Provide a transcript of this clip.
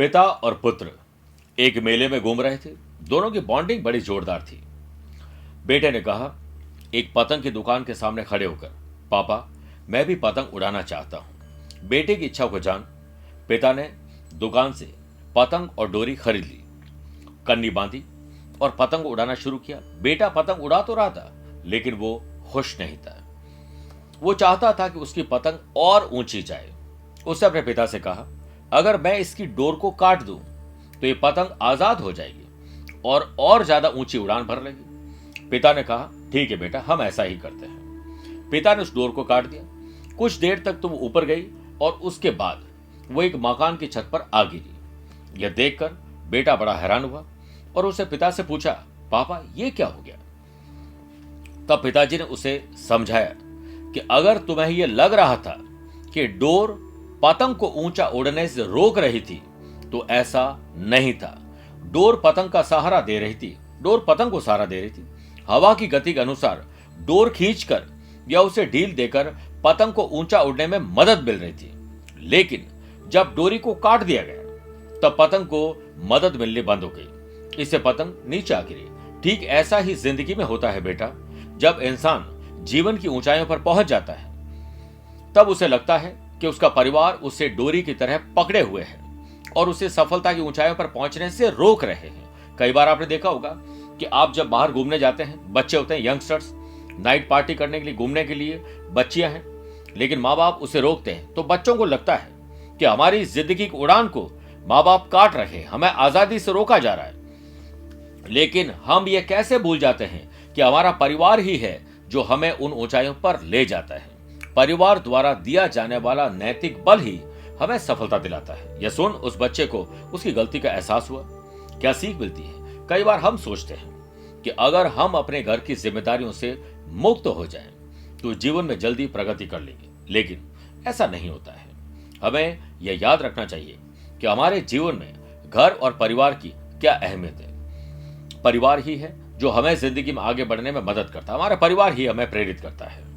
पिता और पुत्र एक मेले में घूम रहे थे। दोनों की बॉन्डिंग बड़ी जोरदार थी। बेटे ने कहा एक पतंग की दुकान के सामने खड़े होकर, पापा मैं भी पतंग उड़ाना चाहता हूं। बेटे की इच्छा को जान पिता ने दुकान से पतंग और डोरी खरीद ली, कन्नी बांधी और पतंग उड़ाना शुरू किया। बेटा पतंग उड़ा तो रहा था, लेकिन वो खुश नहीं था। वो चाहता था कि उसकी पतंग और ऊंची जाए। उसने अपने पिता से कहा, अगर मैं इसकी डोर को काट दूं तो ये पतंग आजाद हो जाएगी और ज्यादा ऊंची उड़ान भर लेगी। पिता ने कहा, ठीक है बेटा, हम ऐसा ही करते हैं। पिता ने उस डोर को काट दिया। कुछ देर तक तो वो ऊपर गई और उसके बाद वो एक मकान की छत पर आ गिरी। यह देखकर बेटा बड़ा हैरान हुआ और उसने पिता से पूछा, पापा ये क्या हो गया? तब पिताजी ने उसे समझाया कि अगर तुम्हें यह लग रहा था कि डोर पतंग को ऊंचा उड़ने से रोक रही थी तो ऐसा नहीं था। डोर पतंग का सहारा दे रही थी, डोर पतंग को सहारा दे रही थी। हवा की गति के अनुसार डोर खींचकर या उसे ढील देकर पतंग को ऊंचा उड़ने में मदद मिल रही थी। लेकिन जब डोरी को काट दिया गया तब पतंग को मदद मिलनी बंद हो गई। इससे पतंग नीचे आ गिरी। ठीक ऐसा ही जिंदगी में होता है बेटा। जब इंसान जीवन की ऊंचाइयों पर पहुंच जाता है तब उसे लगता है कि उसका परिवार उसे डोरी की तरह पकड़े हुए है और उसे सफलता की ऊंचाइयों पर पहुंचने से रोक रहे हैं। कई बार आपने देखा होगा कि आप जब बाहर घूमने जाते हैं, बच्चे होते हैं, यंगस्टर्स, नाइट पार्टी करने के लिए, घूमने के लिए बच्चियां हैं, लेकिन माँ बाप उसे रोकते हैं तो बच्चों को लगता है कि हमारी जिंदगी की उड़ान को माँ बाप काट रहे हैं, हमें आजादी से रोका जा रहा है। लेकिन हम ये कैसे भूल जाते हैं कि हमारा परिवार ही है जो हमें उन ऊंचाइयों पर ले जाता है। परिवार द्वारा दिया जाने वाला नैतिक बल ही हमें सफलता दिलाता है। यह सुन उस बच्चे को उसकी गलती का एहसास हुआ। क्या सीख मिलती है? कई बार हम सोचते हैं कि अगर हम अपने घर की जिम्मेदारियों से मुक्त हो जाएं तो जीवन में जल्दी प्रगति कर लेंगे, लेकिन ऐसा नहीं होता है। हमें यह याद रखना चाहिए कि हमारे जीवन में घर और परिवार की क्या अहमियत है। परिवार ही है जो हमें जिंदगी में आगे बढ़ने में मदद करता है। हमारा परिवार ही हमें प्रेरित करता है।